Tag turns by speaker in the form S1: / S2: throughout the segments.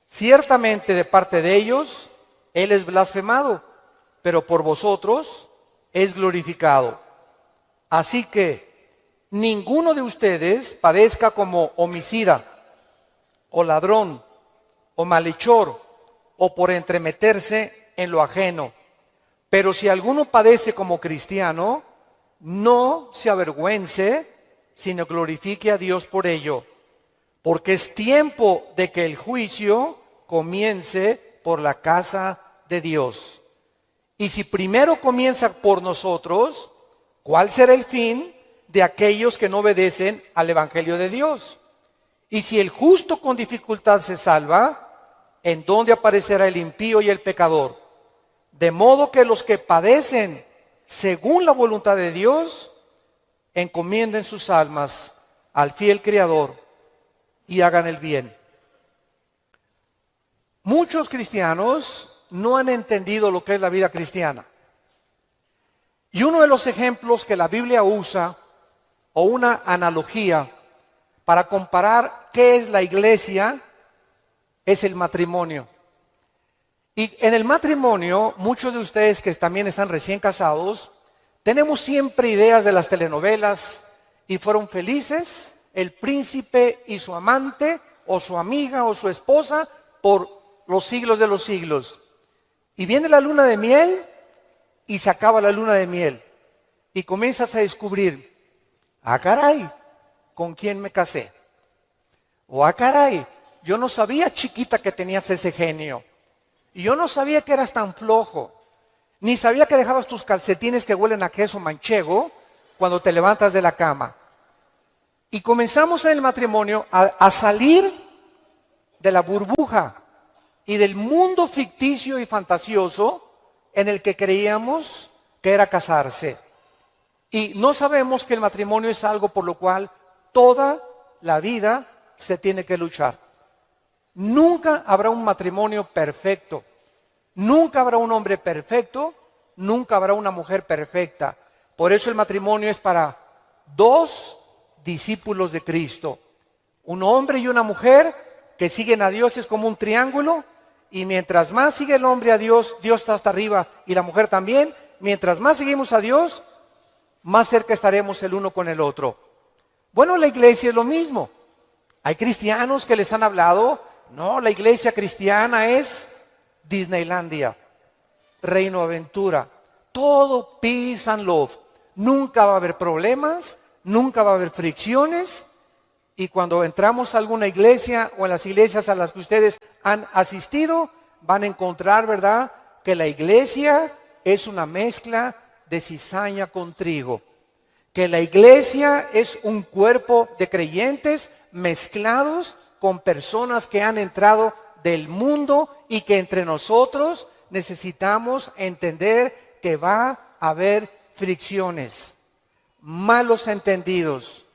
S1: Ciertamente de parte de ellos, Él es blasfemado, pero por vosotros es glorificado. Así que ninguno de ustedes padezca como homicida, o ladrón, o malhechor, o por entremeterse en lo ajeno. Pero si alguno padece como cristiano, no se avergüence, sino glorifique a Dios por ello. Porque es tiempo de que el juicio comience por la casa de Dios. Y si primero comienza por nosotros, ¿cuál será el fin de aquellos que no obedecen al Evangelio de Dios? Y si el justo con dificultad se salva, ¿en dónde aparecerá el impío y el pecador? De modo que los que padecen según la voluntad de Dios, encomienden sus almas al fiel Creador y hagan el bien. Muchos cristianos no han entendido lo que es la vida cristiana. Y uno de los ejemplos que la Biblia usa, o una analogía para comparar qué es la iglesia, es el matrimonio. Y en el matrimonio, muchos de ustedes que también están recién casados, tenemos siempre ideas de las telenovelas y fueron felices el príncipe y su amante, o su amiga o su esposa, por los siglos de los siglos. Y viene la luna de miel y se acaba la luna de miel. Y comienzas a descubrir, ah caray, ¿con quién me casé? O ah caray, yo no sabía, chiquita, que tenías ese genio. Y yo no sabía que eras tan flojo. Ni sabía que dejabas tus calcetines que huelen a queso manchego cuando te levantas de la cama. Y comenzamos en el matrimonio a salir de la burbuja y del mundo ficticio y fantasioso en el que creíamos que era casarse. Y no sabemos que el matrimonio es algo por lo cual toda la vida se tiene que luchar. Nunca habrá un matrimonio perfecto, nunca habrá un hombre perfecto, nunca habrá una mujer perfecta. Por eso el matrimonio es para dos discípulos de Cristo. Un hombre y una mujer que siguen a Dios, es como un triángulo, y mientras más sigue el hombre a Dios, Dios está hasta arriba y la mujer también. Mientras más seguimos a Dios, más cerca estaremos el uno con el otro. Bueno, la iglesia es lo mismo. Hay cristianos que les han hablado, no, la iglesia cristiana es Disneylandia, Reino Aventura, todo peace and love. Nunca va a haber problemas, nunca va a haber fricciones. Y cuando entramos a alguna iglesia o en las iglesias a las que ustedes han asistido, van a encontrar, ¿verdad?, que la iglesia es una mezcla de cizaña con trigo. Que la iglesia es un cuerpo de creyentes mezclados con personas que han entrado del mundo y que entre nosotros necesitamos entender que va a haber fricciones, malos entendidos,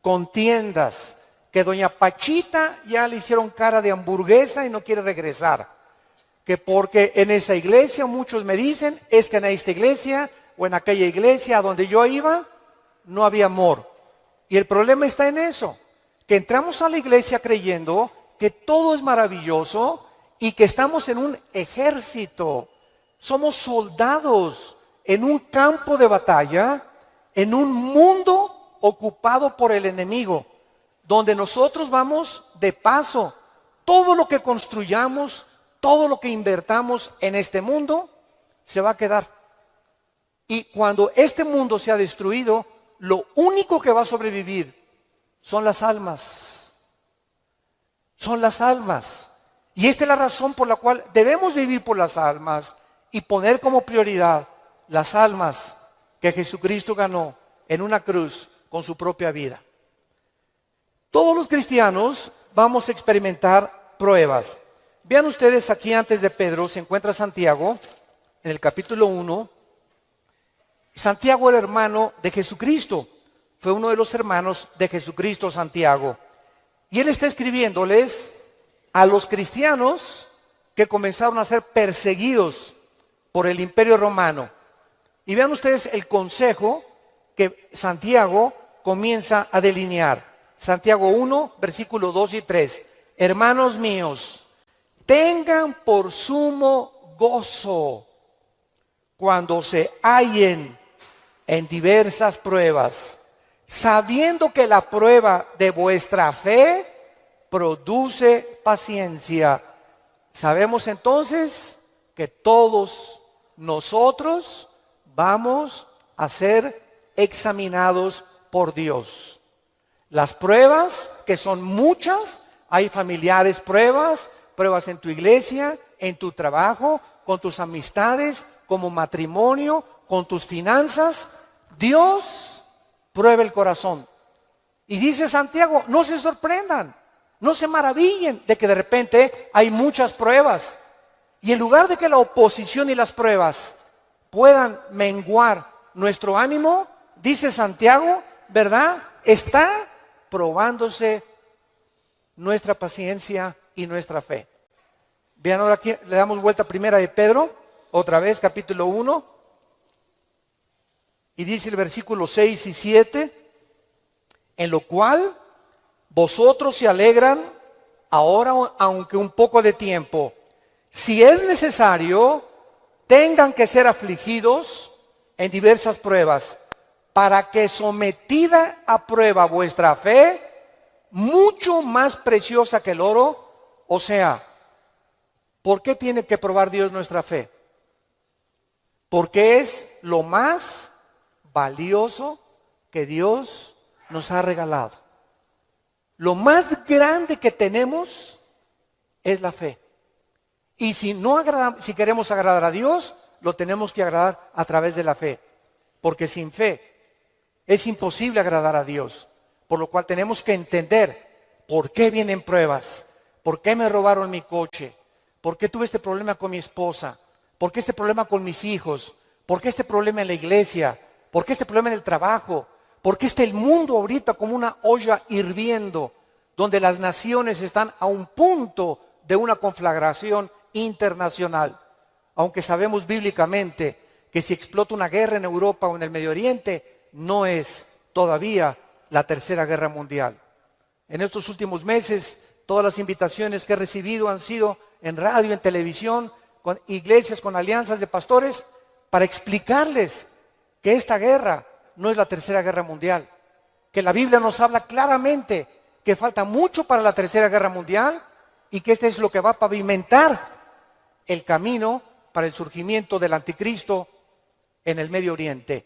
S1: contiendas, que doña Pachita ya le hicieron cara de hamburguesa y no quiere regresar. Que porque en esa iglesia, muchos me dicen, es que en esta iglesia o en aquella iglesia a donde yo iba, no había amor. Y el problema está en eso, que entramos a la iglesia creyendo que todo es maravilloso y que estamos en un ejército. Somos soldados en un campo de batalla, en un mundo ocupado por el enemigo, donde nosotros vamos de paso. Todo lo que construyamos, todo lo que invertamos en este mundo, se va a quedar. Y cuando este mundo sea destruido, lo único que va a sobrevivir son las almas. Son las almas. Y esta es la razón por la cual debemos vivir por las almas y poner como prioridad las almas que Jesucristo ganó en una cruz con su propia vida. Todos los cristianos vamos a experimentar pruebas. Vean ustedes aquí antes de Pedro se encuentra Santiago en el capítulo 1. Santiago era hermano de Jesucristo. Fue uno de los hermanos de Jesucristo, Santiago. Y él está escribiéndoles a los cristianos que comenzaron a ser perseguidos por el Imperio Romano. Y vean ustedes el consejo que Santiago comienza a delinear. Santiago 1, versículos 2 y 3. Hermanos míos, tengan por sumo gozo cuando se hallen en diversas pruebas, sabiendo que la prueba de vuestra fe produce paciencia. Sabemos entonces que todos nosotros vamos a ser examinados por Dios. Las pruebas, que son muchas, hay familiares pruebas en tu iglesia, en tu trabajo, con tus amistades, como matrimonio, con tus finanzas. Dios prueba el corazón. Y dice Santiago, no se sorprendan, no se maravillen de que de repente hay muchas pruebas. Y en lugar de que la oposición y las pruebas puedan menguar nuestro ánimo, dice Santiago, ¿verdad? Está probándose nuestra paciencia y nuestra fe. Vean ahora aquí, le damos vuelta a Primera de Pedro, otra vez, capítulo 1. Y dice el versículo 6 y 7, en lo cual vosotros se alegran ahora, aunque un poco de tiempo, si es necesario, tengan que ser afligidos en diversas pruebas, para que sometida a prueba vuestra fe, mucho más preciosa que el oro, o sea, ¿por qué tiene que probar Dios nuestra fe? Porque es lo más valioso que Dios nos ha regalado. Lo más grande que tenemos es la fe. Y si queremos agradar a Dios, lo tenemos que agradar a través de la fe. Porque sin fe es imposible agradar a Dios. Por lo cual tenemos que entender por qué vienen pruebas, por qué me robaron mi coche, por qué tuve este problema con mi esposa, por qué este problema con mis hijos, por qué este problema en la iglesia, por qué este problema en el trabajo, por qué está el mundo ahorita como una olla hirviendo, donde las naciones están a un punto de una conflagración internacional. Aunque sabemos bíblicamente que si explota una guerra en Europa o en el Medio Oriente, no es todavía la tercera guerra mundial. En estos últimos meses, todas las invitaciones que he recibido han sido en radio, en televisión, con iglesias, con alianzas de pastores, para explicarles que esta guerra no es la tercera guerra mundial, que la Biblia nos habla claramente que falta mucho para la tercera guerra mundial y que este es lo que va a pavimentar el camino para el surgimiento del anticristo en el Medio Oriente.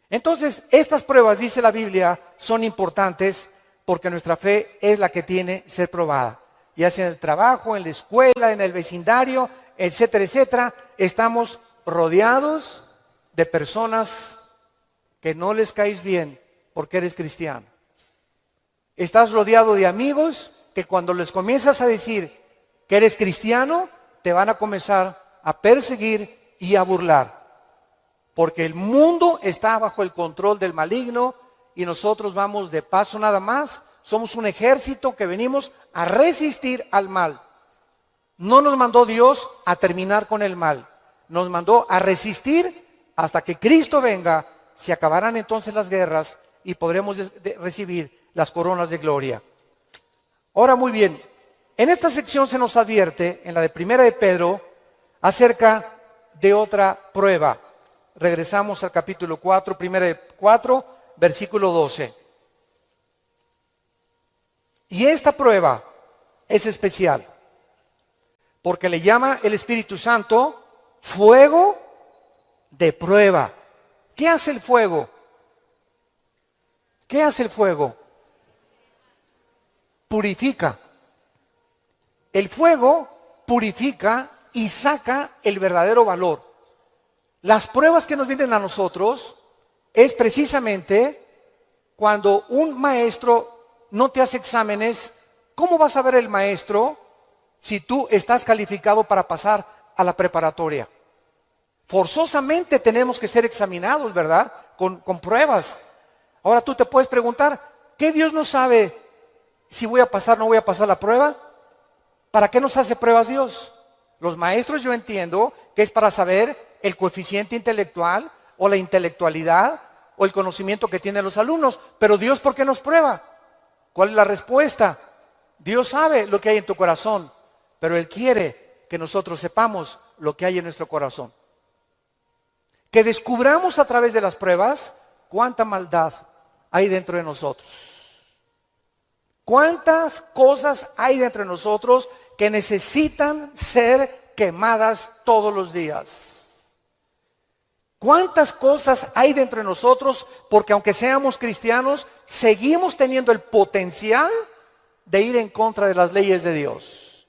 S1: Entonces, estas pruebas, dice la Biblia, son importantes porque nuestra fe es la que tiene que ser probada. Ya sea en el trabajo, en la escuela, en el vecindario, etcétera, etcétera, estamos rodeados de personas que no les caes bien porque eres cristiano. Estás rodeado de amigos que cuando les comienzas a decir que eres cristiano, te van a comenzar a perseguir y a burlar. Porque el mundo está bajo el control del maligno y nosotros vamos de paso nada más. Somos un ejército que venimos a resistir al mal. No nos mandó Dios a terminar con el mal. Nos mandó a resistir hasta que Cristo venga. Se acabarán entonces las guerras y podremos recibir las coronas de gloria. Ahora, muy bien, en esta sección se nos advierte, en la de Primera de Pedro, acerca de otra prueba. Regresamos al capítulo 4, Primera de 4, versículo 12. Y esta prueba es especial, porque le llama el Espíritu Santo fuego de prueba. ¿Qué hace el fuego? ¿Qué hace el fuego? Purifica. El fuego purifica y saca el verdadero valor. Las pruebas que nos vienen a nosotros es precisamente cuando un maestro no te hace exámenes. ¿Cómo vas a ver el maestro si tú estás calificado para pasar a la preparatoria? Forzosamente tenemos que ser examinados, ¿verdad? Con pruebas. Ahora tú te puedes preguntar, ¿qué Dios no sabe si voy a pasar o no voy a pasar la prueba? ¿Para qué nos hace pruebas Dios? Los maestros, yo entiendo que es para saber el coeficiente intelectual o la intelectualidad o el conocimiento que tienen los alumnos. Pero Dios, ¿por qué nos prueba? ¿Cuál es la respuesta? Dios sabe lo que hay en tu corazón. pero Él quiere que nosotros sepamos lo que hay en nuestro corazón. Que descubramos a través de las pruebas cuánta maldad hay dentro de nosotros. Cuántas cosas hay dentro de nosotros que necesitan ser quemadas todos los días. Cuántas cosas hay dentro de nosotros porque aunque seamos cristianos, seguimos teniendo el potencial de ir en contra de las leyes de Dios.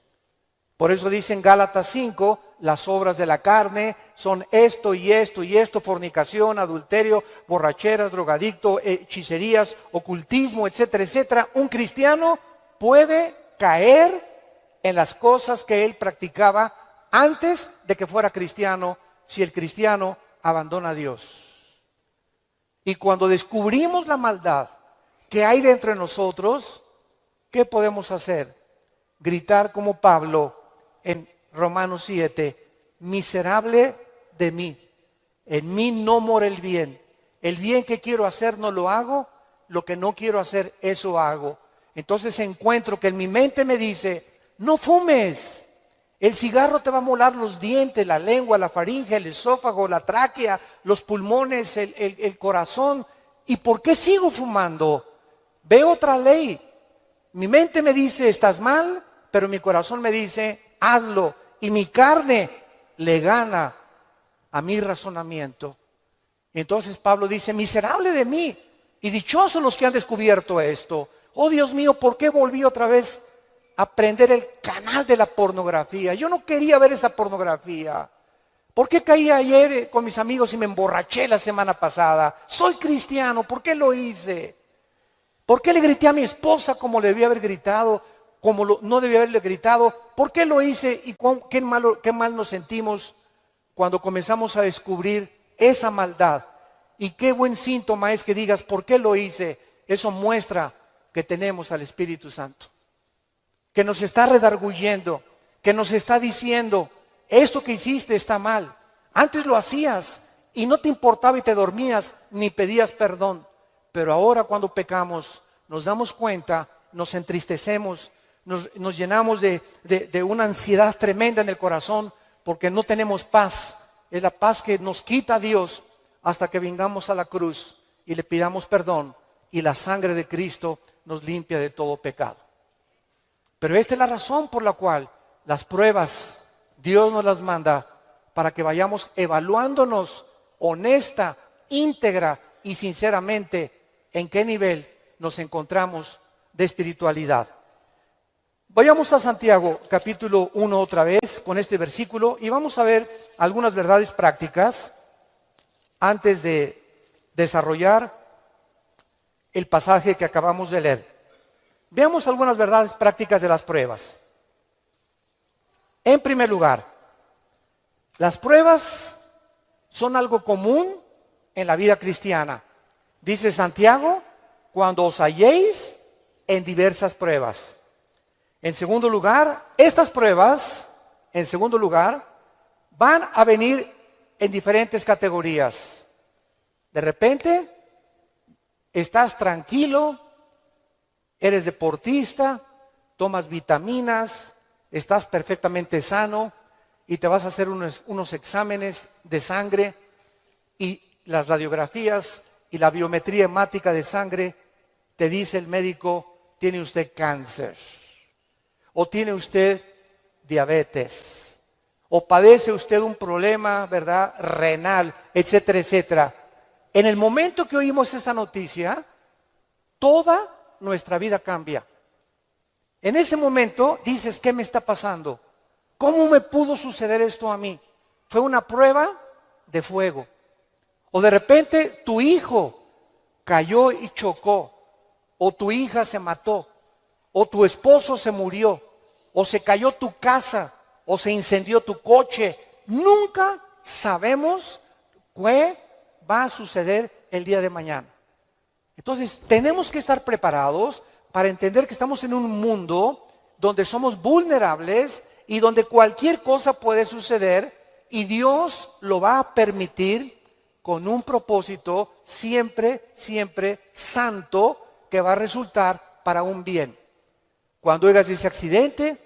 S1: Por eso dice en Gálatas 5, las obras de la carne son esto y esto y esto: fornicación, adulterio, borracheras, drogadicto, hechicerías, ocultismo, etcétera, etcétera. Un cristiano puede caer en las cosas que él practicaba antes de que fuera cristiano, si el cristiano abandona a Dios. Y cuando descubrimos la maldad que hay dentro de nosotros, ¿qué podemos hacer? Gritar como Pablo en Romanos 7, miserable de mí, en mí no mora el bien que quiero hacer no lo hago, lo que no quiero hacer eso hago. Entonces encuentro que en mi mente me dice, no fumes, el cigarro te va a molar los dientes, la lengua, la faringe, el esófago, la tráquea, los pulmones, el corazón. ¿Y por qué sigo fumando? Veo otra ley. Mi mente me dice, estás mal, pero mi corazón me dice, hazlo. Y mi carne le gana a mi razonamiento. Entonces Pablo dice, miserable de mí, y dichosos los que han descubierto esto. Oh Dios mío, ¿por qué volví otra vez a prender el canal de la pornografía? Yo no quería ver esa pornografía. ¿Por qué caí ayer con mis amigos y me emborraché la semana pasada? Soy cristiano, ¿por qué lo hice? ¿Por qué le grité a mi esposa como le debía haber gritado? No debía haberle gritado. ¿Por qué lo hice? Y qué mal nos sentimos cuando comenzamos a descubrir esa maldad. Y qué buen síntoma es que digas, ¿por qué lo hice? Eso muestra que tenemos al Espíritu Santo, que nos está redarguyendo, que nos está diciendo, esto que hiciste está mal. Antes lo hacías y no te importaba y te dormías ni pedías perdón. Pero ahora cuando pecamos nos damos cuenta, nos entristecemos, nos llenamos de una ansiedad tremenda en el corazón porque no tenemos paz. Es la paz que nos quita Dios hasta que vengamos a la cruz y le pidamos perdón y la sangre de Cristo nos limpia de todo pecado. Pero esta es la razón por la cual las pruebas Dios nos las manda, para que vayamos evaluándonos honesta, íntegra y sinceramente en qué nivel nos encontramos de espiritualidad. Vayamos a Santiago capítulo 1 otra vez con este versículo y vamos a ver algunas verdades prácticas antes de desarrollar el pasaje que acabamos de leer. Veamos algunas verdades prácticas de las pruebas. En primer lugar, las pruebas son algo común en la vida cristiana. Dice Santiago, cuando os halléis en diversas pruebas. En segundo lugar, estas pruebas, van a venir en diferentes categorías. De repente, estás tranquilo, eres deportista, tomas vitaminas, estás perfectamente sano y te vas a hacer unos exámenes de sangre y las radiografías y la biometría hemática de sangre te dice el médico, tiene usted cáncer, o tiene usted diabetes, o padece usted un problema, ¿verdad?, renal, etcétera, etcétera. En el momento que oímos esa noticia, toda nuestra vida cambia. En ese momento dices, ¿qué me está pasando? ¿Cómo me pudo suceder esto a mí? Fue una prueba de fuego. O de repente tu hijo cayó y chocó, o tu hija se mató, o tu esposo se murió, o se cayó tu casa, o se incendió tu coche. Nunca sabemos qué va a suceder el día de mañana. Entonces tenemos que estar preparados para entender que estamos en un mundo donde somos vulnerables y donde cualquier cosa puede suceder y Dios lo va a permitir con un propósito siempre, siempre santo que va a resultar para un bien. Cuando oigas ese accidente,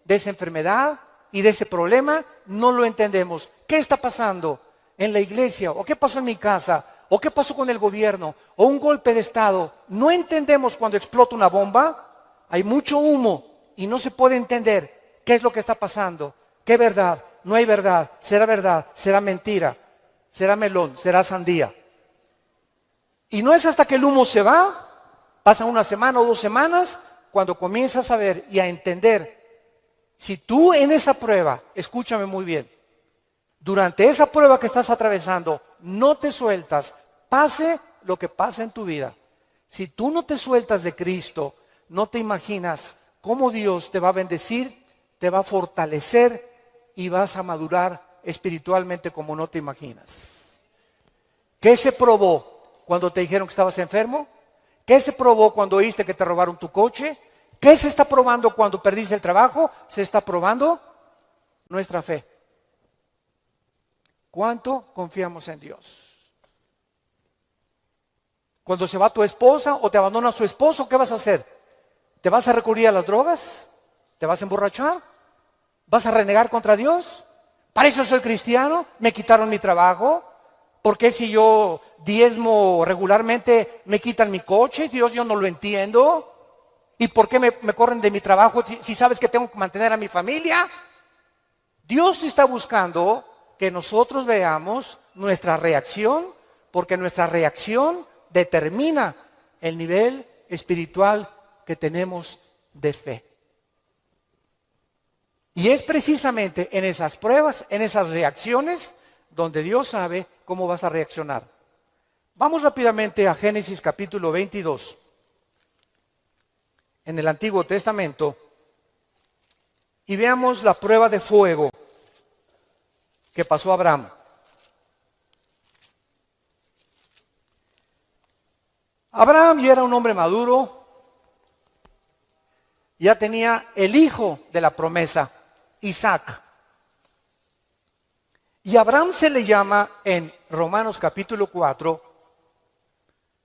S1: de esa enfermedad y de ese problema, no lo entendemos. ¿Qué está pasando en la iglesia? ¿O qué pasó en mi casa? ¿O qué pasó con el gobierno? ¿O un golpe de estado? No entendemos cuando explota una bomba. Hay mucho humo y no se puede entender qué es lo que está pasando. ¿Qué verdad? No hay verdad. ¿Será mentira? ¿Será melón? ¿Será sandía? Y no es hasta que el humo se va, pasa una semana o 2 semanas, cuando comienzas a ver y a entender. Si tú en esa prueba, escúchame muy bien, durante esa prueba que estás atravesando, no te sueltas, pase lo que pase en tu vida. Si tú no te sueltas de Cristo, no te imaginas cómo Dios te va a bendecir, te va a fortalecer y vas a madurar espiritualmente como no te imaginas. ¿Qué se probó cuando te dijeron que estabas enfermo? ¿Qué se probó cuando oíste que te robaron tu coche? ¿Qué se está probando cuando perdiste el trabajo? Se está probando nuestra fe. ¿Cuánto confiamos en Dios? Cuando se va tu esposa o te abandona su esposo, ¿qué vas a hacer? ¿Te vas a recurrir a las drogas? ¿Te vas a emborrachar? ¿Vas a renegar contra Dios? ¿Para eso soy cristiano? ¿Me quitaron mi trabajo? ¿Por qué si yo diezmo regularmente me quitan mi coche? Dios, yo no lo entiendo. ¿Y por qué me corren de mi trabajo si sabes que tengo que mantener a mi familia? Dios está buscando que nosotros veamos nuestra reacción, porque nuestra reacción determina el nivel espiritual que tenemos de fe. Y es precisamente en esas pruebas, en esas reacciones, donde Dios sabe cómo vas a reaccionar. Vamos rápidamente a Génesis capítulo 22. En el Antiguo Testamento, y veamos la prueba de fuego que pasó a Abraham. Abraham ya era un hombre maduro, ya tenía el hijo de la promesa, Isaac. Y a Abraham se le llama en Romanos capítulo 4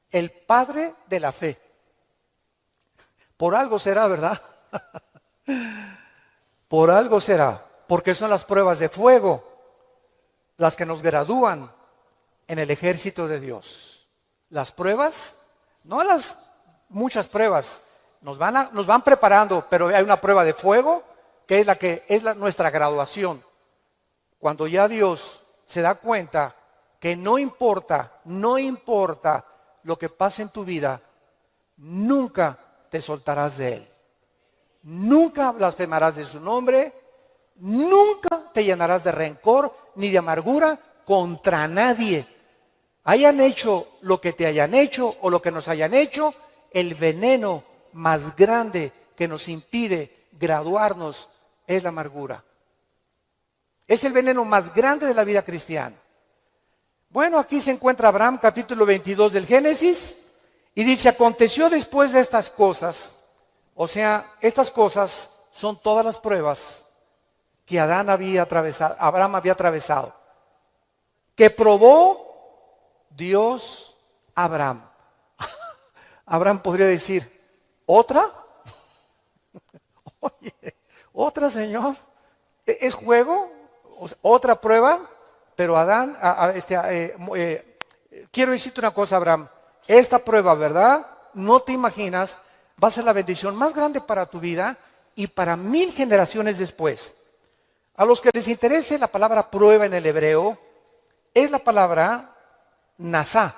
S1: el padre de la fe. Por algo será, ¿verdad? Por algo será, porque son las pruebas de fuego las que nos gradúan en el ejército de Dios. Las pruebas, no las muchas pruebas, nos van preparando, pero hay una prueba de fuego que es nuestra graduación. Cuando ya Dios se da cuenta que no importa lo que pase en tu vida, nunca te soltarás de Él. Nunca blasfemarás de su nombre, nunca te llenarás de rencor ni de amargura contra nadie. Hayan hecho lo que te hayan hecho o lo que nos hayan hecho, el veneno más grande que nos impide graduarnos es la amargura. Es el veneno más grande de la vida cristiana. Bueno, aquí se encuentra Abraham, capítulo 22 del Génesis, y dice: aconteció después de estas cosas, o sea, estas cosas son todas las pruebas que Abraham había atravesado, que probó Dios a Abraham. Abraham podría decir: ¿otra? Oye, ¿otra, Señor? ¿Es juego? O sea, ¿otra prueba? Pero Adán, quiero decirte una cosa, Abraham. Esta prueba, ¿verdad? No te imaginas, va a ser la bendición más grande para tu vida y para 1000 generaciones después. A los que les interese la palabra prueba en el hebreo, es la palabra nasá,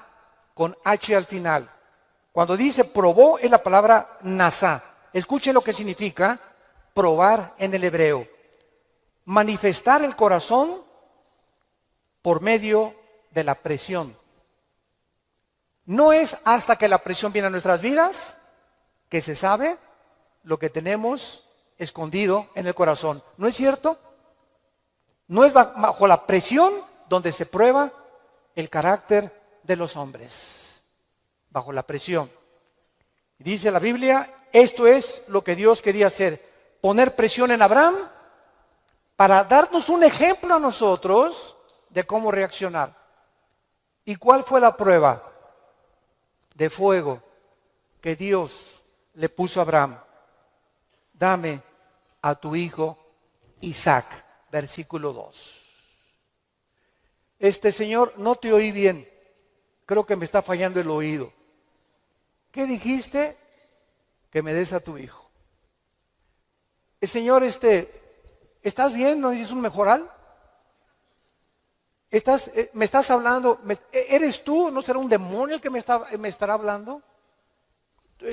S1: con H al final. Cuando dice probó, es la palabra nasá. Escuchen lo que significa probar en el hebreo. Manifestar el corazón por medio de la presión. No es hasta que la presión viene a nuestras vidas que se sabe lo que tenemos escondido en el corazón. ¿No es cierto? No es bajo la presión donde se prueba el carácter de los hombres. Bajo la presión. Dice la Biblia, esto es lo que Dios quería hacer. Poner presión en Abraham para darnos un ejemplo a nosotros de cómo reaccionar. ¿Y cuál fue la prueba de fuego que Dios le puso a Abraham? Dame a tu hijo Isaac. Versículo 2. Señor, no te oí bien. Creo que me está fallando el oído. ¿Qué dijiste? Que me des a tu hijo. Señor, ¿estás bien? ¿No necesitas un mejoral? ¿Me estás hablando? ¿Eres tú? ¿No será un demonio el que me estará hablando?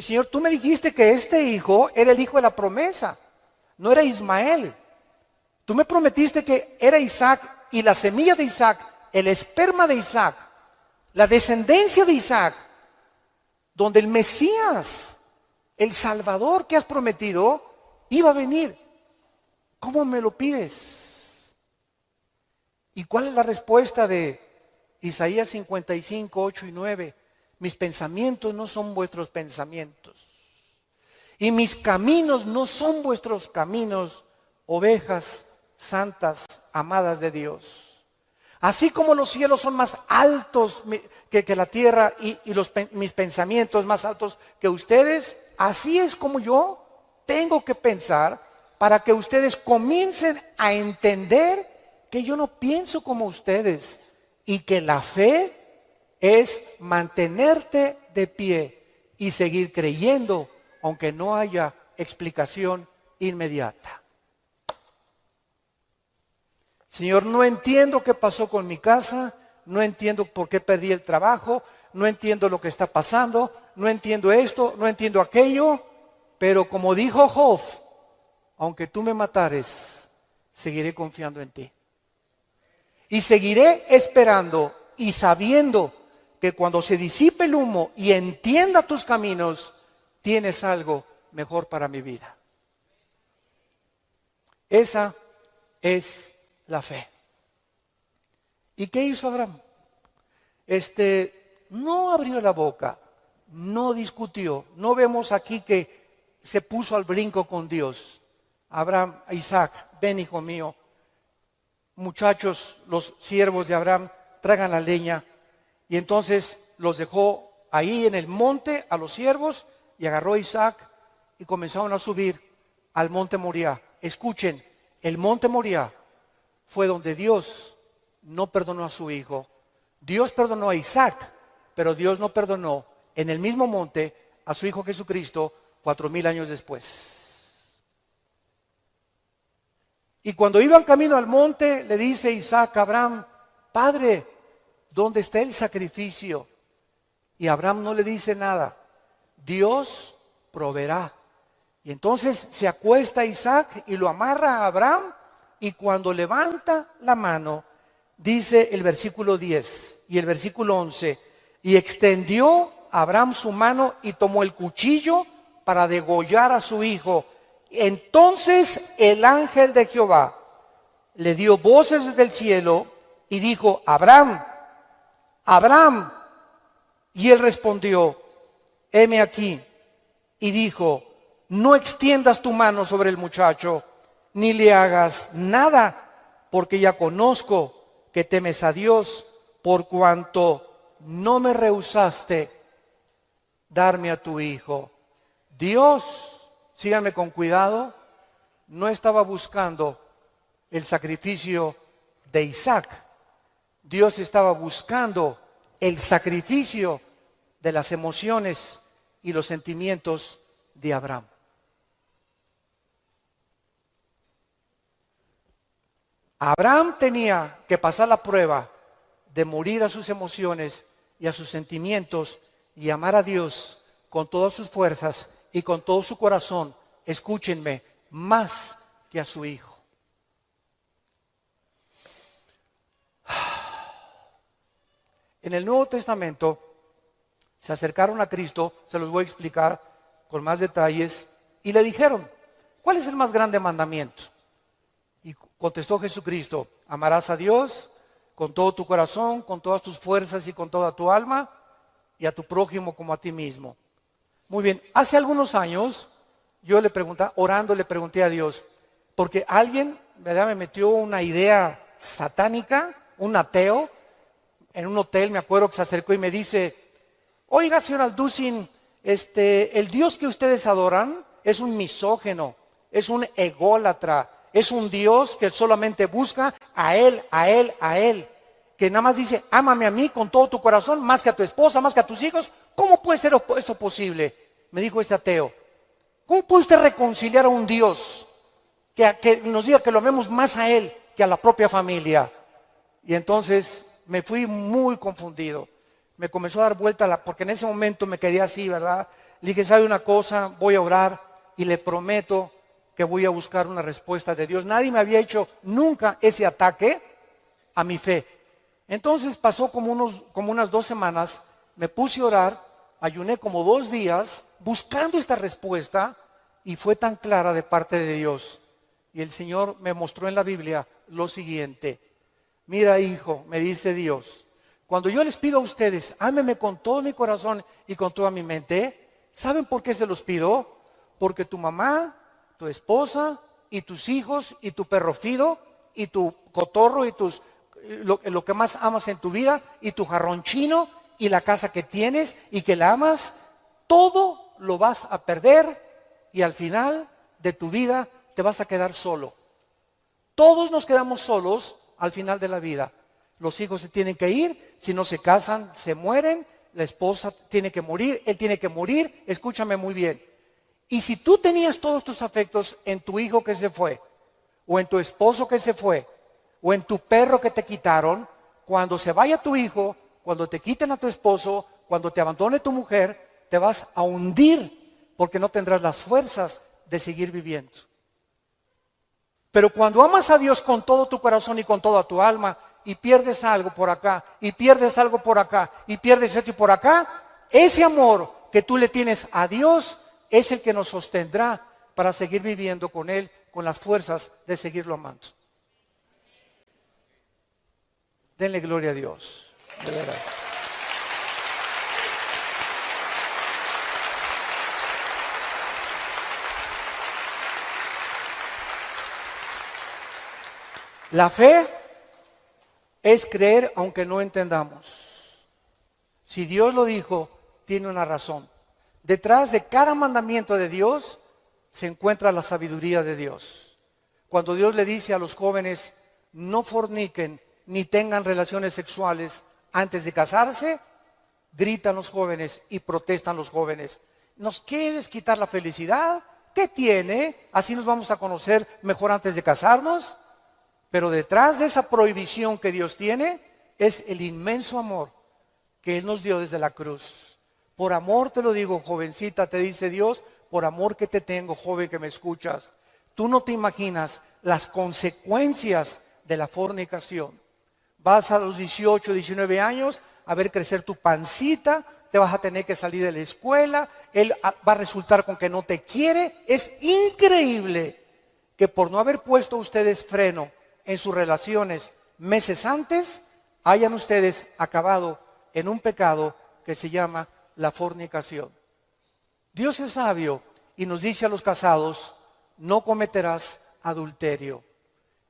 S1: Señor, tú me dijiste que este hijo era el hijo de la promesa, no era Ismael. Tú me prometiste que era Isaac y la semilla de Isaac, el esperma de Isaac, la descendencia de Isaac, donde el Mesías, el Salvador que has prometido, iba a venir. ¿Cómo me lo pides? ¿Y cuál es la respuesta de Isaías 55, 8 y 9? Mis pensamientos no son vuestros pensamientos, y mis caminos no son vuestros caminos, ovejas santas, amadas de Dios. Así como los cielos son más altos que la tierra y mis pensamientos más altos que ustedes, así es como yo tengo que pensar para que ustedes comiencen a entender que yo no pienso como ustedes y que la fe es mantenerte de pie y seguir creyendo aunque no haya explicación inmediata. Señor, no entiendo qué pasó con mi casa, no entiendo por qué perdí el trabajo, no entiendo lo que está pasando, no entiendo esto, no entiendo aquello, pero como dijo Job, aunque tú me matares, seguiré confiando en ti. Y seguiré esperando y sabiendo que cuando se disipe el humo y entienda tus caminos, tienes algo mejor para mi vida. Esa es la fe. ¿Y qué hizo Abraham? No abrió la boca, no discutió. No vemos aquí que se puso al brinco con Dios. Abraham, Isaac, ven hijo mío. Muchachos, los siervos de Abraham, traigan la leña. Y entonces los dejó ahí en el monte a los siervos y agarró a Isaac y comenzaron a subir al monte Moriah. Escuchen, el monte Moriah fue donde Dios no perdonó a su hijo. Dios perdonó a Isaac, pero Dios no perdonó en el mismo monte a su hijo Jesucristo 4000 años después. Y cuando iban camino al monte, le dice Isaac a Abraham: Padre, ¿dónde está el sacrificio? Y Abraham no le dice nada. Dios proveerá. Y entonces se acuesta Isaac y lo amarra a Abraham, y cuando levanta la mano, dice el versículo 10 y el versículo 11, y extendió Abraham su mano y tomó el cuchillo para degollar a su hijo. Entonces el ángel de Jehová le dio voces desde el cielo y dijo: Abraham, Abraham. Y él respondió: heme aquí. Y dijo: no extiendas tu mano sobre el muchacho, ni le hagas nada, porque ya conozco que temes a Dios, por cuanto no me rehusaste darme a tu hijo. Dios, síganme con cuidado, no estaba buscando el sacrificio de Isaac. Dios estaba buscando el sacrificio de las emociones y los sentimientos de Abraham. Abraham tenía que pasar la prueba de morir a sus emociones y a sus sentimientos y amar a Dios con todas sus fuerzas y con todo su corazón, escúchenme, más que a su hijo. En el Nuevo Testamento se acercaron a Cristo, se los voy a explicar con más detalles, y le dijeron: ¿cuál es el más grande mandamiento? Y contestó Jesucristo: amarás a Dios con todo tu corazón, con todas tus fuerzas y con toda tu alma, y a tu prójimo como a ti mismo. Muy bien, hace algunos años yo le pregunté, orando le pregunté a Dios, porque alguien, ¿verdad?, me metió una idea satánica, un ateo, en un hotel. Me acuerdo que se acercó y me dice: oiga, señor Alducin, el Dios que ustedes adoran es un misógeno, es un ególatra, es un Dios que solamente busca a Él, a Él, a Él. Que nada más dice, ámame a mí con todo tu corazón, más que a tu esposa, más que a tus hijos. ¿Cómo puede ser esto posible? Me dijo este ateo. ¿Cómo puede usted reconciliar a un Dios que nos diga que lo amemos más a Él que a la propia familia? Y entonces me fui muy confundido. Me comenzó a dar vuelta, porque en ese momento me quedé así, ¿verdad? Le dije, ¿sabe una cosa? Voy a orar y le prometo que voy a buscar una respuesta de Dios. Nadie me había hecho nunca ese ataque a mi fe. Entonces pasó como unas 2 semanas, me puse a orar, ayuné como 2 días buscando esta respuesta y fue tan clara de parte de Dios. Y el Señor me mostró en la Biblia lo siguiente. Mira, hijo, me dice Dios, cuando yo les pido a ustedes, ámenme con todo mi corazón y con toda mi mente, ¿saben por qué se los pido? Porque tu mamá, tu esposa y tus hijos y tu perro Fido y tu cotorro y lo que más amas en tu vida y tu jarrón chino y la casa que tienes y que la amas, todo lo vas a perder y al final de tu vida te vas a quedar solo. Todos nos quedamos solos al final de la vida. Los hijos se tienen que ir, si no se casan, se mueren, la esposa tiene que morir, él tiene que morir, escúchame muy bien. Y si tú tenías todos tus afectos en tu hijo que se fue, o en tu esposo que se fue, o en tu perro que te quitaron, cuando se vaya tu hijo, cuando te quiten a tu esposo, cuando te abandone tu mujer, te vas a hundir porque no tendrás las fuerzas de seguir viviendo. Pero cuando amas a Dios con todo tu corazón y con toda tu alma y pierdes algo por acá, y pierdes algo por acá, y pierdes esto y por acá, ese amor que tú le tienes a Dios es el que nos sostendrá para seguir viviendo con Él, con las fuerzas de seguirlo amando. Denle gloria a Dios, de verdad. La fe es creer aunque no entendamos. Si Dios lo dijo, tiene una razón. Detrás de cada mandamiento de Dios se encuentra la sabiduría de Dios. Cuando Dios le dice a los jóvenes, no forniquen ni tengan relaciones sexuales antes de casarse, gritan los jóvenes y protestan los jóvenes. ¿Nos quieres quitar la felicidad? ¿Qué tiene? ¿Así nos vamos a conocer mejor antes de casarnos? Pero detrás de esa prohibición que Dios tiene es el inmenso amor que Él nos dio desde la cruz. Por amor te lo digo, jovencita, te dice Dios, por amor que te tengo, joven que me escuchas. Tú no te imaginas las consecuencias de la fornicación. Vas a los 18, 19 años a ver crecer tu pancita, te vas a tener que salir de la escuela, él va a resultar con que no te quiere. Es increíble que por no haber puesto ustedes freno en sus relaciones meses antes, hayan ustedes acabado en un pecado que se llama la fornicación. Dios es sabio y nos dice a los casados, no cometerás adulterio.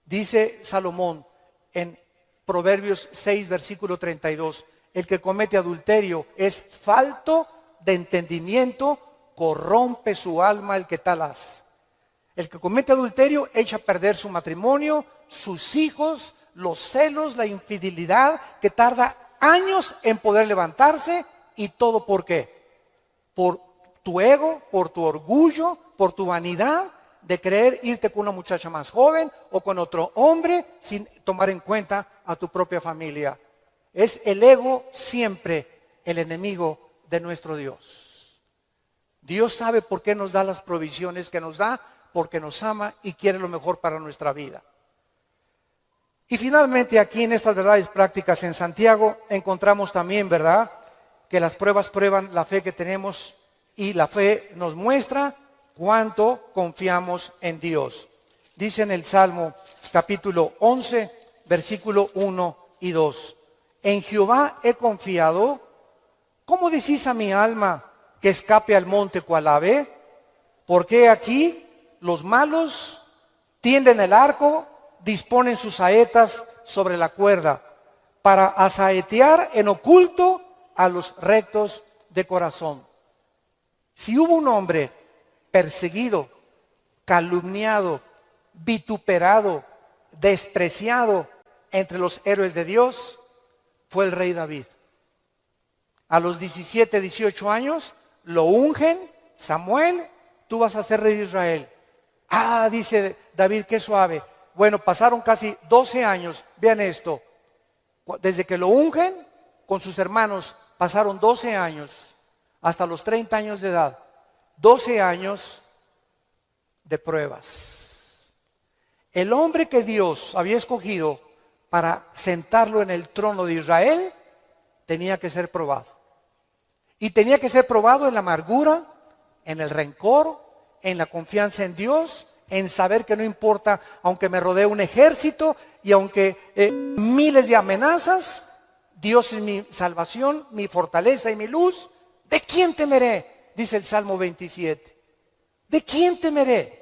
S1: Dice Salomón en Proverbios 6, versículo 32, el que comete adulterio es falto de entendimiento, corrompe su alma el que tal hace. El que comete adulterio echa a perder su matrimonio, sus hijos, los celos, la infidelidad, que tarda años en poder levantarse. ¿Y todo por qué? Por tu ego, por tu orgullo, por tu vanidad de querer irte con una muchacha más joven o con otro hombre sin tomar en cuenta a tu propia familia. Es el ego siempre el enemigo de nuestro Dios. Dios sabe por qué nos da las provisiones que nos da, porque nos ama y quiere lo mejor para nuestra vida. Y finalmente aquí en estas verdades prácticas en Santiago encontramos también, ¿verdad?, que las pruebas prueban la fe que tenemos y la fe nos muestra cuánto confiamos en Dios. Dice en el Salmo capítulo 11, versículo 1 y 2. En Jehová he confiado. ¿Cómo decís a mi alma que escape al monte cual ave? Porque aquí los malos tienden el arco, disponen sus saetas sobre la cuerda para asaetear en oculto a los rectos de corazón. Si hubo un hombre perseguido calumniado, vituperado, despreciado entre los héroes de Dios, fue el rey David. A los 17, 18 años lo ungen, Samuel, tú vas a ser rey de Israel. Ah, dice David, qué suave. Bueno, pasaron casi 12 años, vean esto, desde que lo ungen con sus hermanos, pasaron 12 años, hasta los 30 años de edad, 12 años de pruebas. El hombre que Dios había escogido para sentarlo en el trono de Israel, tenía que ser probado. Y tenía que ser probado en la amargura, en el rencor, en la confianza en Dios, en saber que no importa, aunque me rodee un ejército y aunque miles de amenazas, Dios es mi salvación, mi fortaleza y mi luz. ¿De quién temeré? Dice el Salmo 27. ¿De quién temeré?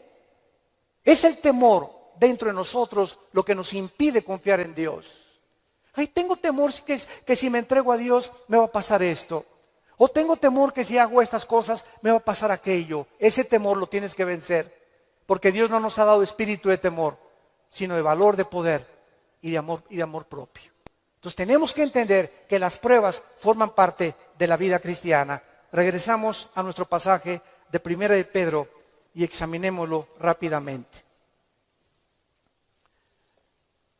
S1: Es el temor dentro de nosotros lo que nos impide confiar en Dios. Ay, tengo temor que si me entrego a Dios me va a pasar esto. O tengo temor que si hago estas cosas me va a pasar aquello. Ese temor lo tienes que vencer. Porque Dios no nos ha dado espíritu de temor, sino de valor, de poder y de amor propio. Entonces tenemos que entender que las pruebas forman parte de la vida cristiana. Regresamos a nuestro pasaje de 1 de Pedro y examinémoslo rápidamente.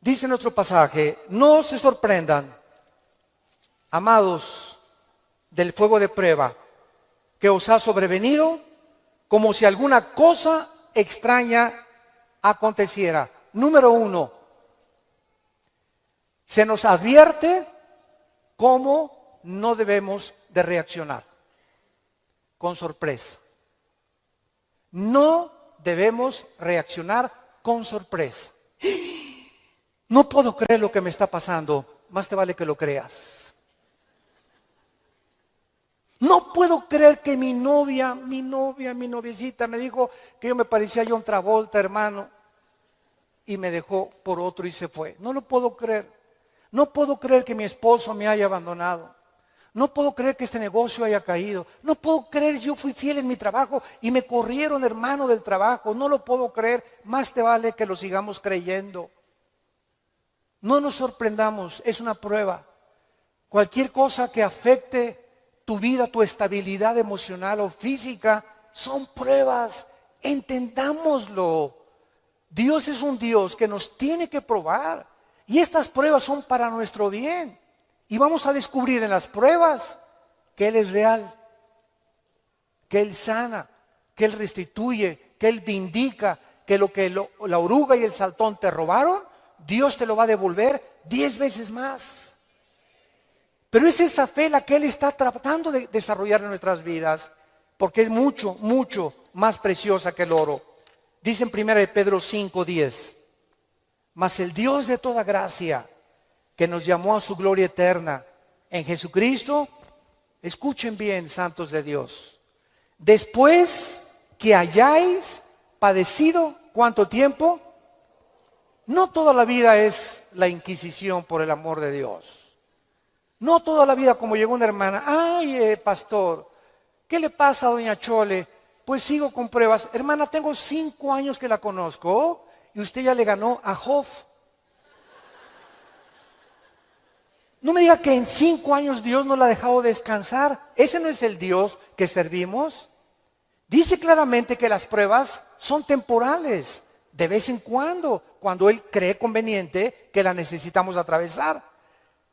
S1: Dice nuestro pasaje: no se sorprendan, amados, del fuego de prueba que os ha sobrevenido, como si alguna cosa extraña aconteciera. Número 1, se nos advierte cómo no debemos de reaccionar. Con sorpresa. No debemos reaccionar con sorpresa. No puedo creer lo que me está pasando. Más te vale que lo creas. No puedo creer que mi noviecita me dijo que yo me parecía a John Travolta, hermano, y me dejó por otro y se fue. No lo puedo creer. No puedo creer que mi esposo me haya abandonado. No puedo creer que este negocio haya caído. No puedo creer, yo fui fiel en mi trabajo y me corrieron, hermano, del trabajo. No lo puedo creer. Más te vale que lo sigamos creyendo. No nos sorprendamos, es una prueba. Cualquier cosa que afecte tu vida, tu estabilidad emocional o física, son pruebas. Entendámoslo. Dios es un Dios que nos tiene que probar. Y estas pruebas son para nuestro bien. Y vamos a descubrir en las pruebas que Él es real, que Él sana, que Él restituye, que Él vindica, que la oruga y el saltón te robaron, Dios te lo va a devolver 10 veces más. Pero es esa fe la que Él está tratando de desarrollar en nuestras vidas, porque es mucho, mucho más preciosa que el oro. Dice en 1 Pedro 5:10, mas el Dios de toda gracia, que nos llamó a su gloria eterna en Jesucristo, escuchen bien, santos de Dios, después que hayáis padecido, ¿cuánto tiempo? No toda la vida es la Inquisición por el amor de Dios. No toda la vida como llegó una hermana, ay, pastor, ¿qué le pasa a doña Chole? Pues sigo con pruebas. Hermana, tengo 5 años que la conozco y usted ya le ganó a Job. No me diga que en 5 años Dios no la ha dejado descansar. Ese no es el Dios que servimos. Dice claramente que las pruebas son temporales, de vez en cuando Él cree conveniente que la necesitamos atravesar.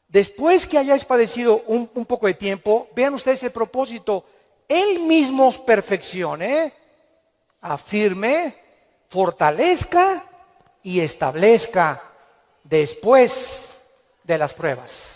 S1: Después que hayáis padecido un poco de tiempo, vean ustedes el propósito. Él mismo os perfeccione, afirme, fortalezca y establezca después de las pruebas.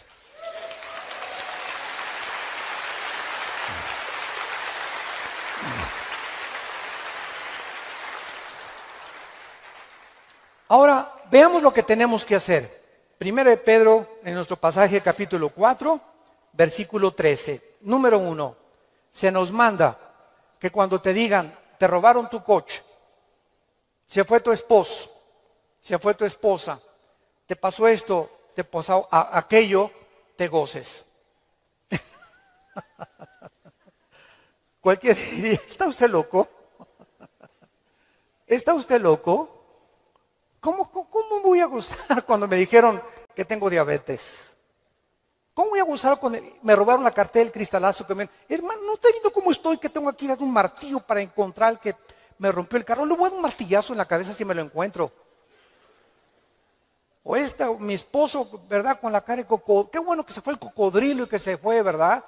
S1: Ahora, veamos lo que tenemos que hacer. 1 de Pedro, en nuestro pasaje capítulo 4, versículo 13. Número 1, se nos manda que cuando te digan, te robaron tu coche, se fue tu esposo, se fue tu esposa, te pasó esto, te pasó aquello, te goces. Cualquiera diría, ¿está usted loco? ¿Está usted loco? ¿Cómo me voy a gozar cuando me dijeron que tengo diabetes? ¿Cómo voy a gozar cuando me robaron la cartera, el cristalazo que me... Hermano, ¿no está viendo cómo estoy? Que tengo aquí un martillo para encontrar el que me rompió el carro. Le voy a dar un martillazo en la cabeza si me lo encuentro. O mi esposo, ¿verdad? Con la cara de cocodrilo. Qué bueno que se fue el cocodrilo y que se fue, ¿verdad?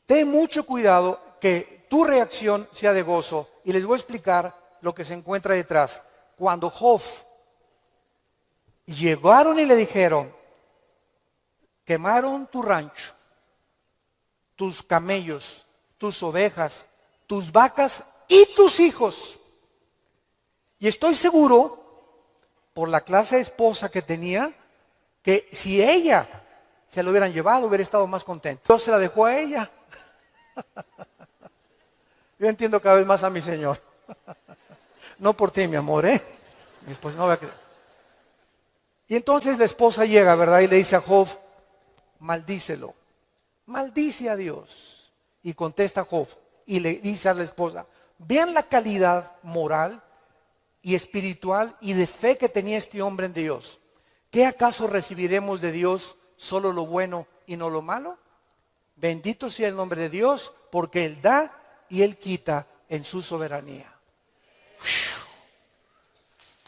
S1: Ten mucho cuidado que tu reacción sea de gozo. Y les voy a explicar lo que se encuentra detrás. Cuando Job llegaron y le dijeron, quemaron tu rancho, tus camellos, tus ovejas, tus vacas y tus hijos. Y estoy seguro, por la clase de esposa que tenía, que si ella se lo hubieran llevado, hubiera estado más contento. Dios se la dejó a ella. Yo entiendo cada vez más a mi Señor. No por ti, mi amor, ¿eh? Mi esposa no va a creer. Y entonces la esposa llega, ¿verdad? Y le dice a Job, maldícelo, maldice a Dios. Y contesta Job y le dice a la esposa, vean la calidad moral y espiritual y de fe que tenía este hombre en Dios. ¿Qué acaso recibiremos de Dios solo lo bueno y no lo malo? Bendito sea el nombre de Dios, porque Él da y Él quita en su soberanía.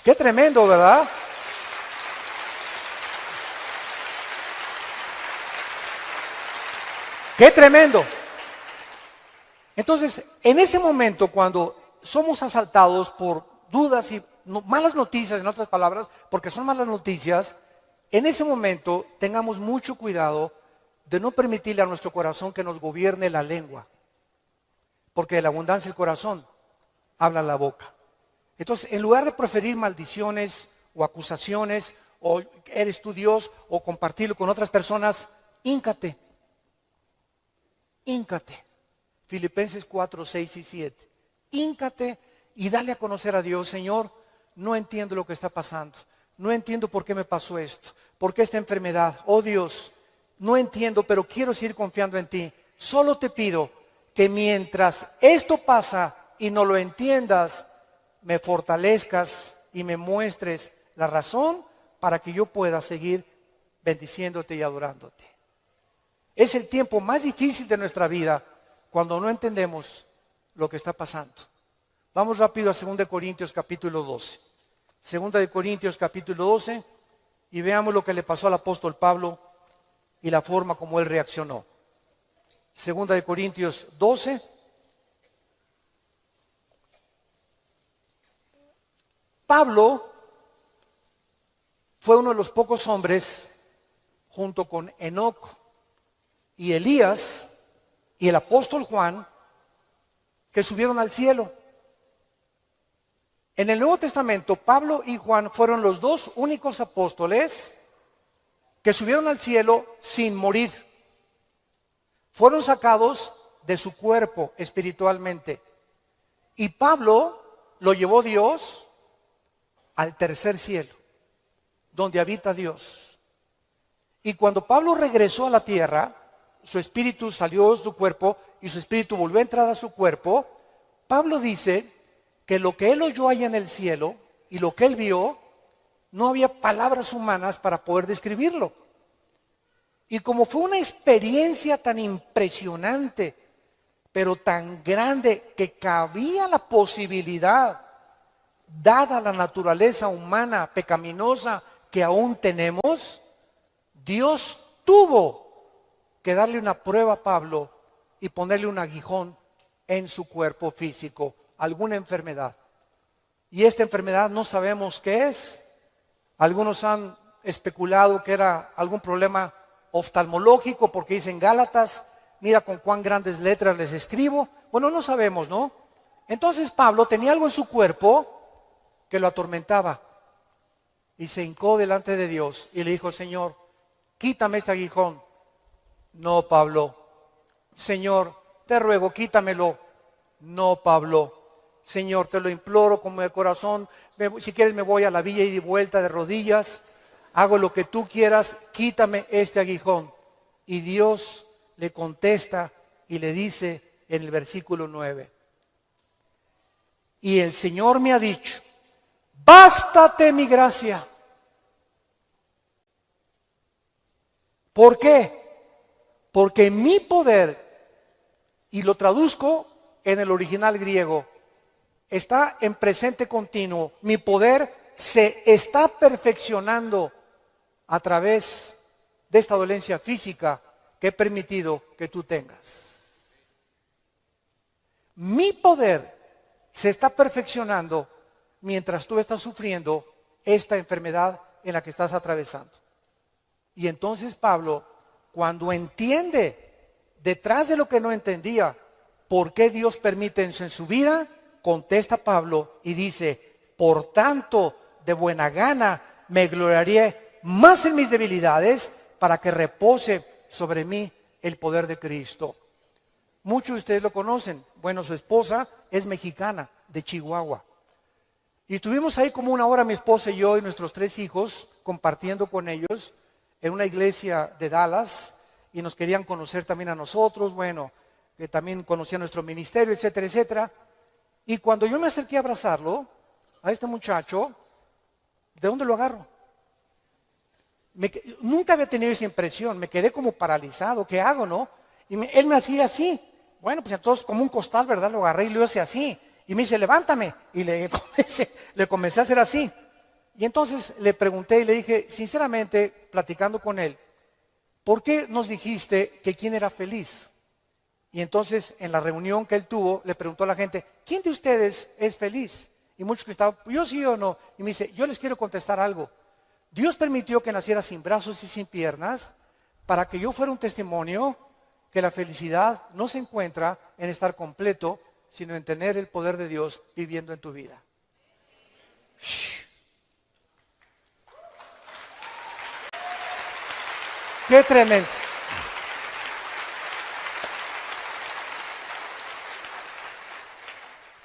S1: Qué tremendo, ¿verdad? ¡Qué tremendo! Entonces, en ese momento, cuando somos asaltados por dudas y malas noticias, en otras palabras, porque son malas noticias, en ese momento tengamos mucho cuidado de no permitirle a nuestro corazón que nos gobierne la lengua, porque de la abundancia del corazón habla la boca. Entonces, en lugar de proferir maldiciones o acusaciones, o eres tú Dios, o compartirlo con otras personas, híncate. Híncate. Filipenses 4, 6 y 7. Híncate y dale a conocer a Dios. Señor, no entiendo lo que está pasando. No entiendo por qué me pasó esto. ¿Por qué esta enfermedad? Oh Dios, no entiendo, pero quiero seguir confiando en ti. Solo te pido que mientras esto pasa y no lo entiendas, me fortalezcas y me muestres la razón para que yo pueda seguir bendiciéndote y adorándote. Es el tiempo más difícil de nuestra vida cuando no entendemos lo que está pasando. Vamos rápido a 2 Corintios capítulo 12. 2 Corintios capítulo 12 y veamos lo que le pasó al apóstol Pablo y la forma como él reaccionó. 2 Corintios 12. Pablo fue uno de los pocos hombres, junto con Enoc y Elías y el apóstol Juan, que subieron al cielo. En el Nuevo Testamento, Pablo y Juan fueron los dos únicos apóstoles que subieron al cielo sin morir. Fueron sacados de su cuerpo espiritualmente. Y Pablo lo llevó Dios al tercer cielo, donde habita Dios. Y cuando Pablo regresó a la tierra, su espíritu salió de su cuerpo y su espíritu volvió a entrar a su cuerpo. Pablo dice que lo que él oyó allá en el cielo y lo que él vio, no había palabras humanas para poder describirlo. Y como fue una experiencia tan impresionante, pero tan grande, que cabía la posibilidad, dada la naturaleza humana pecaminosa que aún tenemos, Dios tuvo que darle una prueba a Pablo y ponerle un aguijón en su cuerpo físico, alguna enfermedad. Y esta enfermedad no sabemos qué es. Algunos han especulado que era algún problema oftalmológico, porque dicen Gálatas, mira con cuán grandes letras les escribo. Bueno, no sabemos, ¿no? Entonces Pablo tenía algo en su cuerpo que lo atormentaba y se hincó delante de Dios y le dijo: Señor, quítame este aguijón. No, Pablo. Señor, te ruego, quítamelo. No, Pablo. Señor, te lo imploro como de corazón. Si quieres me voy a la villa y de vuelta de rodillas. Hago lo que tú quieras, quítame este aguijón. Y Dios le contesta y le dice en el versículo 9: Y el Señor me ha dicho, bástate mi gracia. ¿Por qué? Porque mi poder, y lo traduzco en el original griego, está en presente continuo. Mi poder se está perfeccionando a través de esta dolencia física que he permitido que tú tengas. Mi poder se está perfeccionando mientras tú estás sufriendo esta enfermedad en la que estás atravesando. Y entonces Pablo, cuando entiende detrás de lo que no entendía, por qué Dios permite eso en su vida, contesta Pablo y dice, por tanto, de buena gana me gloriaré más en mis debilidades para que repose sobre mí el poder de Cristo. Muchos de ustedes lo conocen. Bueno, su esposa es mexicana, de Chihuahua. Y estuvimos ahí como una hora mi esposa y yo y nuestros 3 hijos compartiendo con ellos en una iglesia de Dallas, y nos querían conocer también a nosotros, bueno, que también conocían nuestro ministerio, etcétera, etcétera. Y cuando yo me acerqué a abrazarlo, a este muchacho, ¿de dónde lo agarro? Nunca había tenido esa impresión, me quedé como paralizado, ¿qué hago, no? Y él me hacía así, bueno, pues entonces como un costal, ¿verdad? Lo agarré y lo hice así, y me dice, levántame, y le comencé a hacer así. Y entonces le pregunté y le dije, sinceramente, platicando con él, ¿por qué nos dijiste que quién era feliz? Y entonces en la reunión que él tuvo, le preguntó a la gente, ¿quién de ustedes es feliz? Y muchos que estaban, yo sí o no. Y me dice, yo les quiero contestar algo. Dios permitió que naciera sin brazos y sin piernas para que yo fuera un testimonio que la felicidad no se encuentra en estar completo, sino en tener el poder de Dios viviendo en tu vida. ¡Qué tremendo!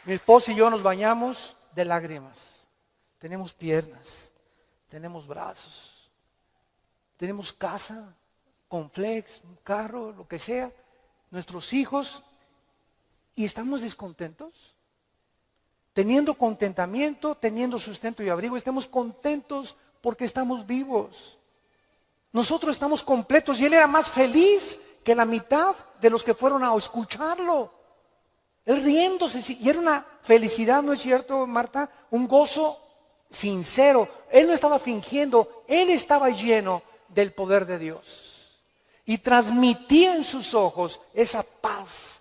S1: Mi esposa y yo nos bañamos de lágrimas. Tenemos piernas, tenemos brazos, tenemos casa, complex, un carro, lo que sea, nuestros hijos, y estamos descontentos. Teniendo contentamiento, teniendo sustento y abrigo, estamos contentos porque estamos vivos. Nosotros estamos completos y él era más feliz que la mitad de los que fueron a escucharlo. Él riéndose, y era una felicidad, ¿no es cierto, Marta? Un gozo sincero. Él no estaba fingiendo, él estaba lleno del poder de Dios. Y transmitía en sus ojos esa paz,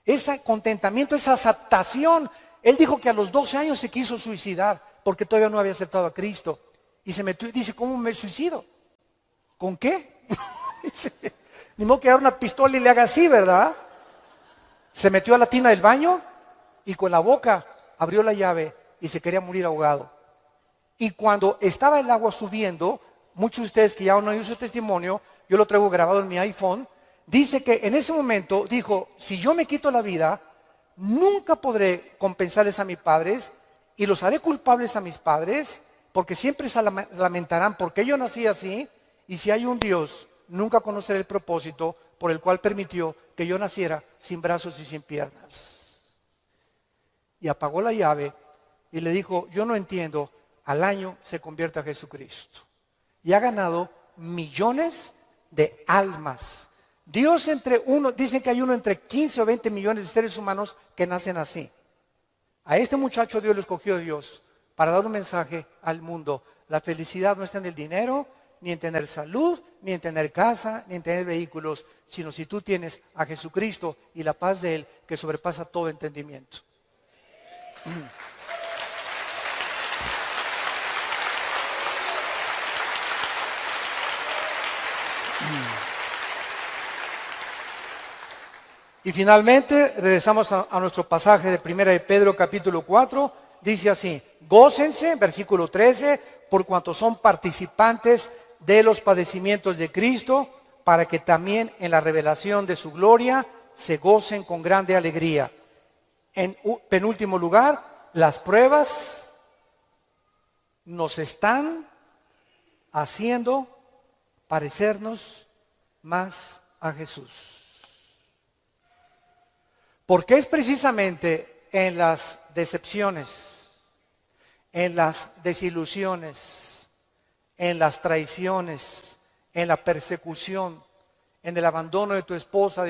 S1: ese contentamiento, esa aceptación. Él dijo que a los 12 años se quiso suicidar porque todavía no había aceptado a Cristo. Y se metió y dice, ¿cómo me suicido? ¿Con qué? Ni modo que agarre una pistola y le haga así, ¿verdad? Se metió a la tina del baño y con la boca abrió la llave y se quería morir ahogado. Y cuando estaba el agua subiendo, muchos de ustedes que ya no oído su testimonio, yo lo traigo grabado en mi iPhone, dice que en ese momento dijo, si yo me quito la vida, nunca podré compensarles a mis padres y los haré culpables a mis padres, porque siempre se lamentarán porque yo nací así, y si hay un Dios, nunca conoceré el propósito por el cual permitió que yo naciera sin brazos y sin piernas. Y apagó la llave y le dijo, yo no entiendo, al año se convierte a Jesucristo. Y ha ganado millones de almas. Dios dicen que hay uno entre 15 o 20 millones de seres humanos que nacen así. A este muchacho Dios lo escogió Dios para dar un mensaje al mundo. La felicidad no está en el dinero, ni en tener salud, ni en tener casa, ni en tener vehículos, sino si tú tienes a Jesucristo y la paz de Él que sobrepasa todo entendimiento. Y finalmente regresamos a nuestro pasaje de 1 de Pedro capítulo 4, dice así, gócense, versículo 13, por cuanto son participantes de los padecimientos de Cristo, para que también en la revelación de su gloria se gocen con grande alegría. En penúltimo lugar, las pruebas nos están haciendo parecernos más a Jesús. Porque es precisamente en las decepciones, en las desilusiones, en las traiciones, en la persecución, en el abandono de tu esposa,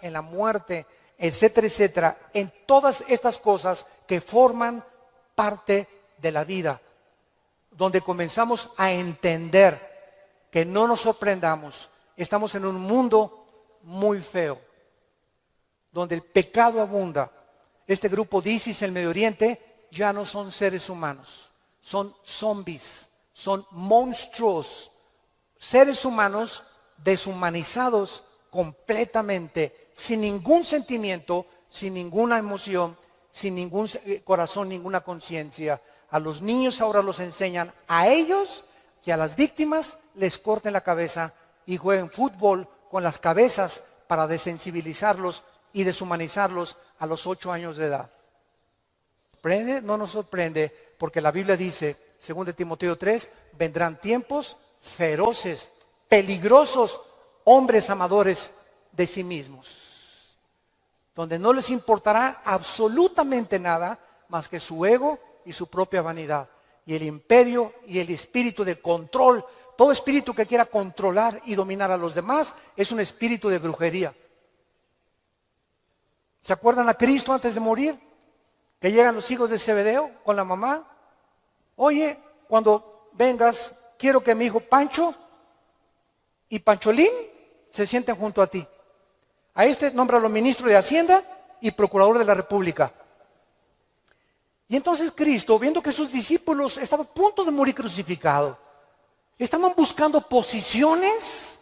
S1: en la muerte, etcétera, etcétera, en todas estas cosas que forman parte de la vida, donde comenzamos a entender que no nos sorprendamos, estamos en un mundo muy feo, donde el pecado abunda. Este grupo de ISIS en el Medio Oriente ya no son seres humanos, son zombies, son monstruos, seres humanos deshumanizados completamente, sin ningún sentimiento, sin ninguna emoción, sin ningún corazón, ninguna conciencia. A los niños ahora los enseñan a ellos que a las víctimas les corten la cabeza y jueguen fútbol con las cabezas para desensibilizarlos y deshumanizarlos a los 8 años de edad. ¿Sorprende? No nos sorprende, porque la Biblia dice, según de Timoteo 3, vendrán tiempos feroces, peligrosos, hombres amadores de sí mismos, donde no les importará absolutamente nada más que su ego y su propia vanidad, y el imperio y el espíritu de control. Todo espíritu que quiera controlar y dominar a los demás es un espíritu de brujería. ¿Se acuerdan a Cristo antes de morir? Que llegan los hijos de Zebedeo con la mamá. Oye, cuando vengas, quiero que mi hijo Pancho y Pancholín se sienten junto a ti. A este nómbralo ministro de Hacienda y procurador de la República. Y entonces Cristo, viendo que sus discípulos estaban a punto de morir crucificado, estaban buscando posiciones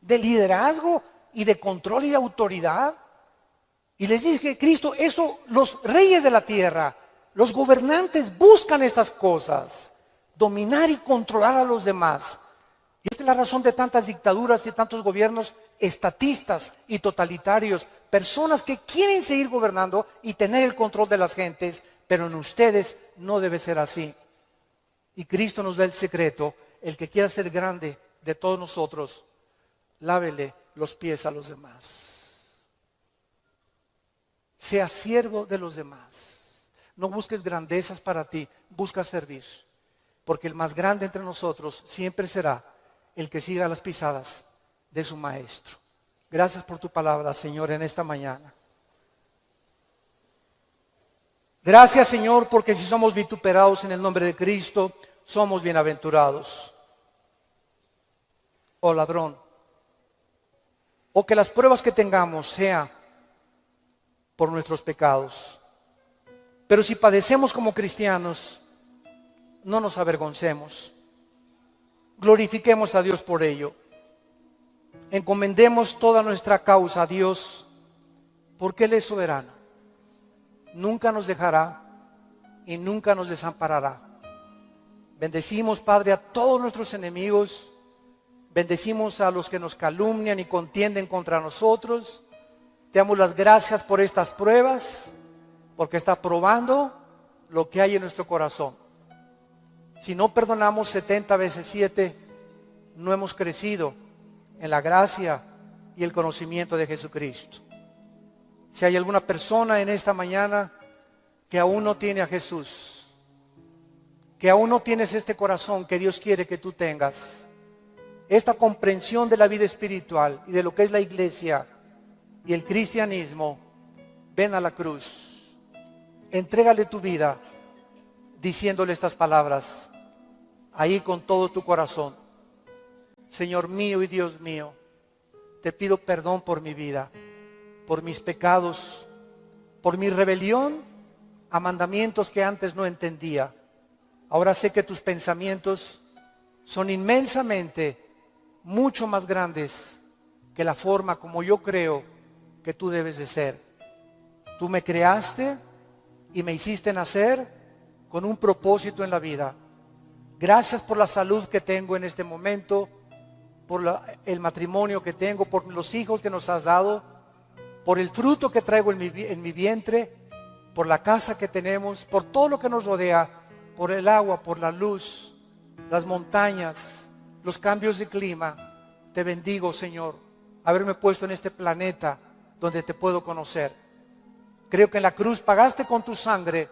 S1: de liderazgo y de control y de autoridad. Y les dije, Cristo, eso los reyes de la tierra, los gobernantes buscan estas cosas, dominar y controlar a los demás. Y esta es la razón de tantas dictaduras y tantos gobiernos estatistas y totalitarios, personas que quieren seguir gobernando y tener el control de las gentes, pero en ustedes no debe ser así. Y Cristo nos da el secreto: el que quiera ser grande de todos nosotros, lávele los pies a los demás. Sea siervo de los demás. No busques grandezas para ti, busca servir. Porque el más grande entre nosotros siempre será el que siga las pisadas de su maestro. Gracias por tu palabra, Señor, en esta mañana. Gracias, Señor, porque si somos vituperados en el nombre de Cristo, somos bienaventurados. Oh ladrón. O que las pruebas que tengamos sean por nuestros pecados. Pero si padecemos como cristianos, no nos avergoncemos. Glorifiquemos a Dios por ello. Encomendemos toda nuestra causa a Dios, porque Él es soberano. Nunca nos dejará y nunca nos desamparará. Bendecimos, Padre, a todos nuestros enemigos. Bendecimos a los que nos calumnian y contienden contra nosotros. Te damos las gracias por estas pruebas, porque está probando lo que hay en nuestro corazón. Si no perdonamos 70 veces 7, no hemos crecido en la gracia y el conocimiento de Jesucristo. Si hay alguna persona en esta mañana que aún no tiene a Jesús, que aún no tienes este corazón que Dios quiere que tú tengas, esta comprensión de la vida espiritual y de lo que es la iglesia y el cristianismo, ven a la cruz, entrégale tu vida diciéndole estas palabras ahí con todo tu corazón: Señor mío y Dios mío, te pido perdón por mi vida, por mis pecados, por mi rebelión a mandamientos que antes no entendía. Ahora sé que tus pensamientos son inmensamente mucho más grandes que la forma como yo creo que tú debes de ser. Tú me creaste y me hiciste nacer con un propósito en la vida. Gracias por la salud que tengo en este momento, por el matrimonio que tengo, por los hijos que nos has dado, por el fruto que traigo en mi vientre, por la casa que tenemos, por todo lo que nos rodea, por el agua, por la luz, las montañas, los cambios de clima. Te bendigo, Señor, haberme puesto en este planeta donde te puedo conocer. Creo que en la cruz pagaste con tu sangre